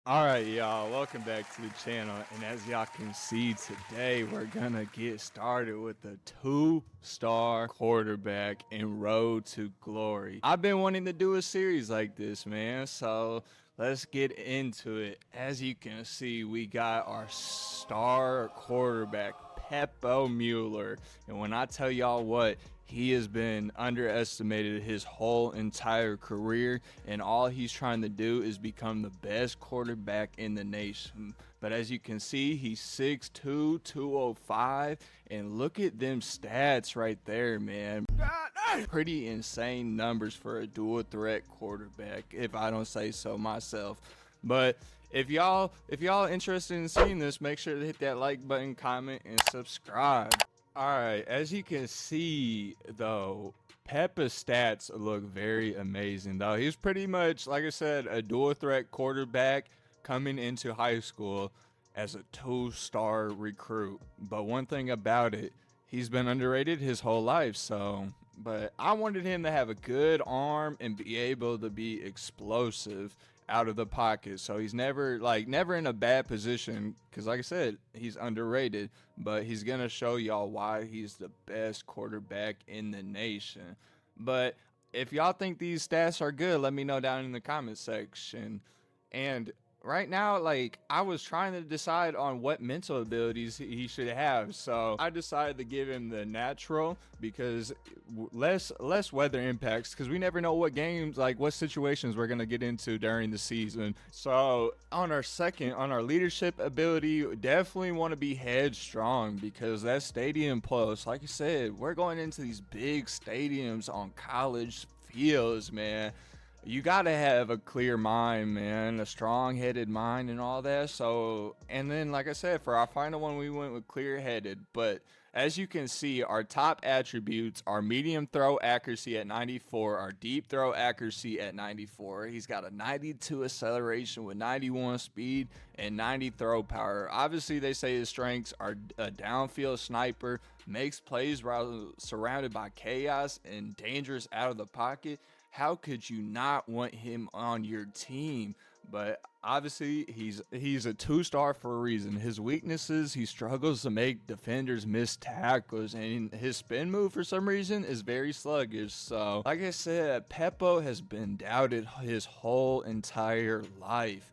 All right, y'all, welcome back to the channel. And as y'all can see today, we're gonna get started with the two-star quarterback in Road to Glory. I've been wanting to do a series like this, man, so let's get into it. As you can see, we got our star quarterback, Peppo Mueller. And when I tell y'all what, he has been underestimated his whole entire career, and all he's trying to do is become the best quarterback in the nation. But as you can see, he's 6'2", 205, and look at them stats right there, man. Pretty insane numbers for a dual threat quarterback, if I don't say so myself. But if y'all interested in seeing this, make sure to hit that like button, comment, and subscribe. All right, as you can see, though, Peppa's stats look very amazing, though. He's pretty much, like I said, a dual threat quarterback coming into high school as a two-star recruit. But one thing about it, he's been underrated his whole life, so. But I wanted him to have a good arm and be able to be explosive out of the pocket. So he's never in a bad position because, like I said, he's underrated, but he's going to show y'all why he's the best quarterback in the nation. But if y'all think these stats are good, let me know down in the comment section. And right now, like, I was trying to decide on what mental abilities he should have, so I decided to give him the natural because less weather impacts, because we never know what games, like what situations we're gonna get into during the season. So on our leadership ability, definitely want to be headstrong, because that stadium plus, like you said, we're going into these big stadiums on college fields, man. You gotta have a clear mind, man, a strong-headed mind and all that. So, and then, like I said, for our final one, we went with clear-headed. But as you can see, our top attributes are medium throw accuracy at 94, our deep throw accuracy at 94. He's got a 92 acceleration with 91 speed and 90 throw power. Obviously, they say his strengths are a downfield sniper, makes plays while surrounded by chaos, and dangerous out of the pocket. How could you not want him on your team? But obviously, he's a two-star for a reason. His weaknesses, he struggles to make defenders miss tackles, and his spin move for some reason is very sluggish. So, like I said, Peppo has been doubted his whole entire life.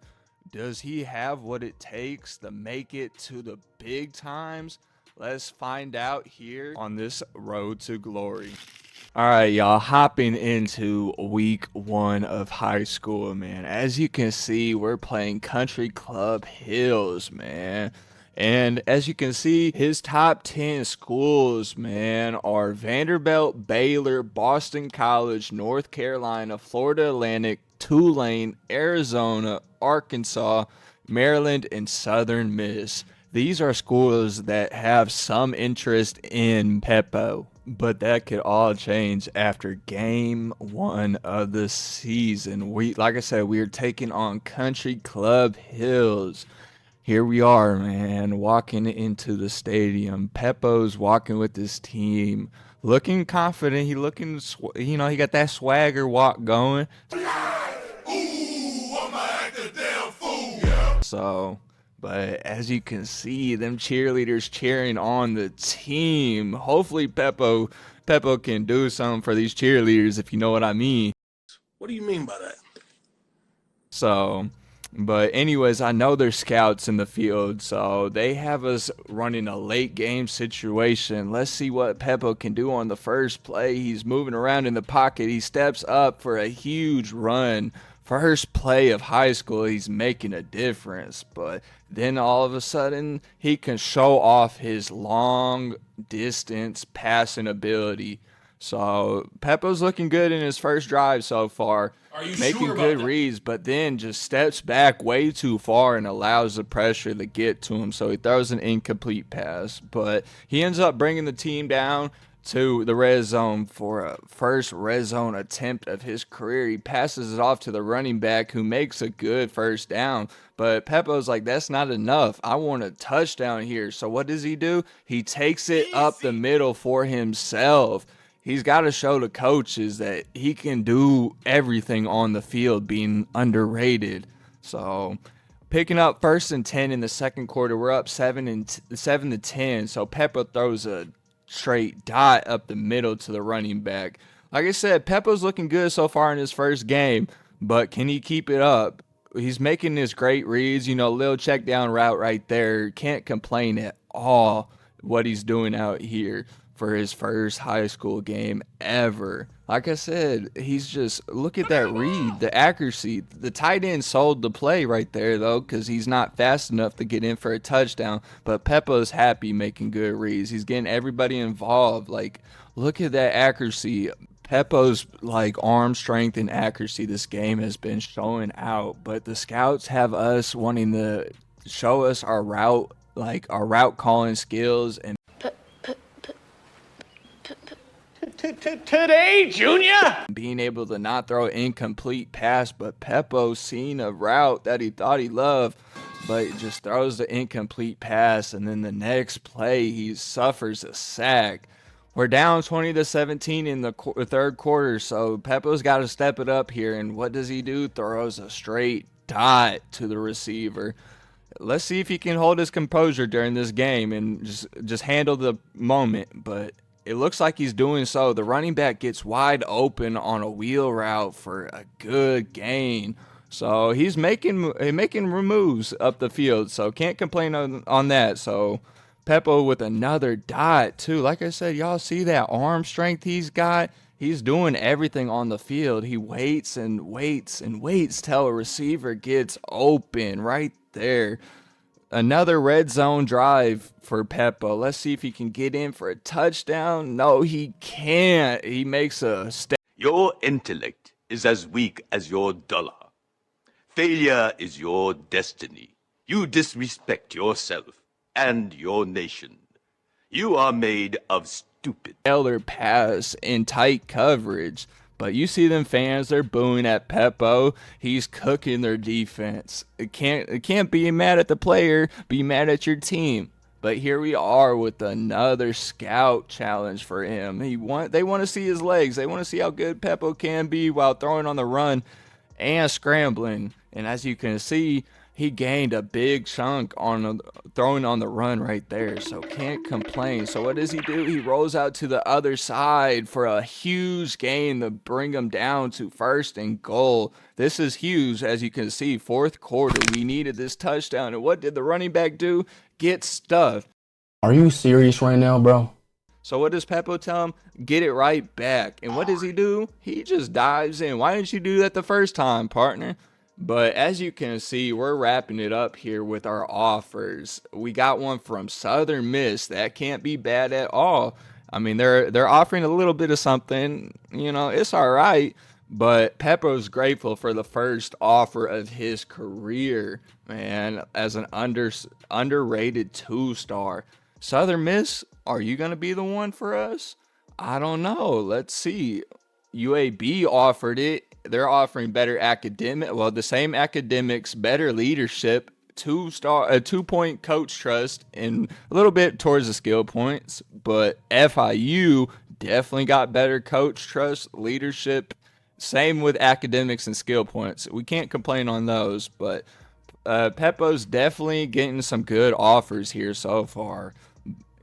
Does he have what it takes to make it to the big times? Let's find out here on this road to glory. All right, y'all, hopping into week one of high school, man. As you can see, we're playing Country Club Hills, man. And as you can see, his top 10 schools, man, are Vanderbilt, Baylor, Boston College, North Carolina, Florida Atlantic, Tulane, Arizona, Arkansas, Maryland, and Southern Miss. These are schools that have some interest in Peppo, but that could all change after game one of the season. Like I said, we are taking on Country Club Hills. Here we are, man, walking into the stadium. Peppo's walking with his team, looking confident. He got that swagger walk going. So, but as you can see, them cheerleaders cheering on the team. Hopefully Peppo can do something for these cheerleaders, if you know what I mean. What do you mean by that? So, but anyways, I know there's scouts in the field, so they have us running a late game situation. Let's see what Peppo can do on the first play. He's moving around in the pocket. He steps up for a huge run. First play of high school, he's making a difference. But then all of a sudden, he can show off his long distance passing ability. So Peppo's looking good in his first drive so far, Are you making sure about good that? reads, but then just steps back way too far and allows the pressure to get to him. So he throws an incomplete pass, but he ends up bringing the team down to the red zone for a first red zone attempt of his career. He passes it off to the running back, who makes a good first down. But Peppo's like, that's not enough. I want a touchdown here. So what does he do? He takes it up the middle for himself. He's got to show the coaches that he can do everything on the field, being underrated. So Picking up 1st and 10 in the second quarter. We're up 7-10. So Peppo throws a straight dot up the middle to the running back. Like I said, Peppo's looking good so far in his first game, but can he keep it up? He's making this great reads, little check down route right there. Can't complain at all what he's doing out here for his first high school game ever. Like I said, he's just, look at that read, the accuracy. The tight end sold the play right there, though, because he's not fast enough to get in for a touchdown. But Peppo's happy making good reads. He's getting everybody involved. Like, look at that accuracy. Peppo's arm strength and accuracy this game has been showing out, but the scouts have us wanting to show us our route, our route calling skills and today, Junior, being able to not throw an incomplete pass. But Peppo's seen a route that he thought he loved, but he just throws the incomplete pass, and then the next play he suffers a sack. We're down 20-17 in the third quarter, so Peppo's got to step it up here. And what does he do? Throws a straight dot to the receiver. Let's see if he can hold his composure during this game and just handle the moment. But it looks like he's doing so. The running back gets wide open on a wheel route for a good gain. So he's making moves up the field, so can't complain on that. So Peppo with another dot, too. Like I said, y'all see that arm strength he's got? He's doing everything on the field. He waits and waits and waits till a receiver gets open right there. Another red zone drive for Peppo. Let's see if he can get in for a touchdown. No, he can't. He makes a step. Your intellect is as weak as your dollar. Failure is your destiny. You disrespect yourself and your nation. You are made of stupid. Taylor pass in tight coverage, but you see them fans, they're booing at Peppo. He's cooking their defense. It can't be mad at the player, be mad at your team. But here we are with another scout challenge for him. They want to see his legs. They want to see how good Peppo can be while throwing on the run and scrambling. And as you can see, he gained a big chunk on throwing on the run right there, so can't complain. So what does he do? He rolls out to the other side for a huge gain to bring him down to 1st and goal. This is huge, as you can see. Fourth quarter, we needed this touchdown. And what did the running back do? Get stuffed. Are you serious right now, bro? So what does Peppo tell him? Get it right back. And what does he do? He just dives in. Why didn't you do that the first time, partner? But as you can see, we're wrapping it up here with our offers. We got one from Southern Miss. That can't be bad at all. I mean, they're offering a little bit of something. It's all right. But Peppo's grateful for the first offer of his career, man, as an underrated 2-star. Southern Miss, are you going to be the one for us? I don't know. Let's see. UAB offered it. They're offering better the same academics, better leadership, 2-point coach trust, and a little bit towards the skill points. But FIU definitely got better coach trust, leadership. Same with academics and skill points. We can't complain on those, but Peppo's definitely getting some good offers here so far.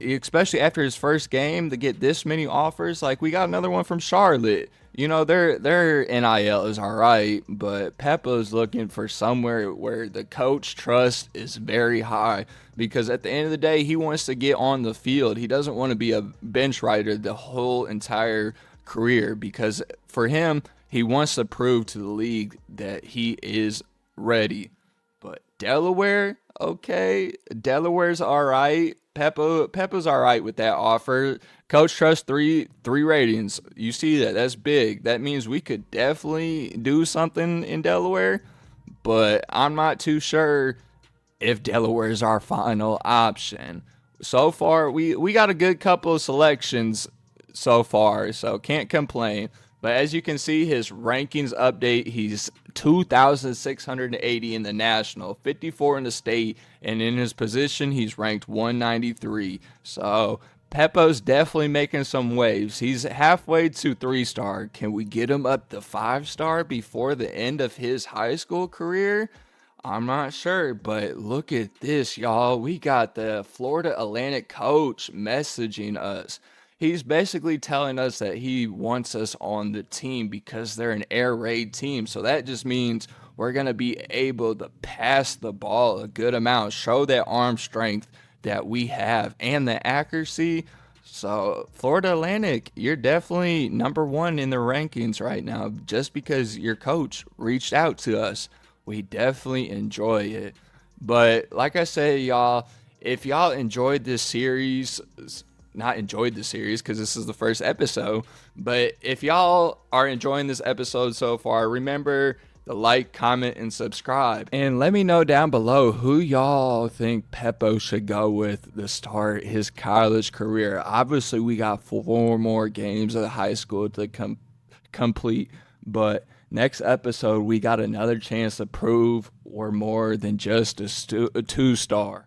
Especially after his first game, to get this many offers. Like, we got another one from Charlotte. Their NIL is all right, but Peppo's looking for somewhere where the coach trust is very high, because at the end of the day, he wants to get on the field. He doesn't want to be a bench rider the whole entire career, because for him, he wants to prove to the league that he is ready. But Delaware, okay, Delaware's all right. Peppo's all right with that offer. Coach trust three ratings. You see that? That's big. That means we could definitely do something in Delaware, but I'm not too sure if Delaware is our final option. So far, we got a good couple of selections so far, so can't complain. But as you can see, his rankings update, he's 2,680 in the national, 54 in the state, and in his position, he's ranked 193. So Peppo's definitely making some waves. He's halfway to 3-star. Can we get him up to 5-star before the end of his high school career? I'm not sure, but look at this, y'all. We got the Florida Atlantic coach messaging us. He's basically telling us that he wants us on the team because they're an air raid team. So that just means we're going to be able to pass the ball a good amount, show that arm strength that we have and the accuracy. So, Florida Atlantic, you're definitely number one in the rankings right now just because your coach reached out to us. We definitely enjoy it. But like I said, y'all, if y'all enjoyed this series, not enjoyed the series because this is the first episode, but if y'all are enjoying this episode so far, remember the like, comment, and subscribe. And let me know down below who y'all think Peppo should go with to start his college career. Obviously, we got 4 more games of high school to complete, but next episode, we got another chance to prove we're more than just a 2-star.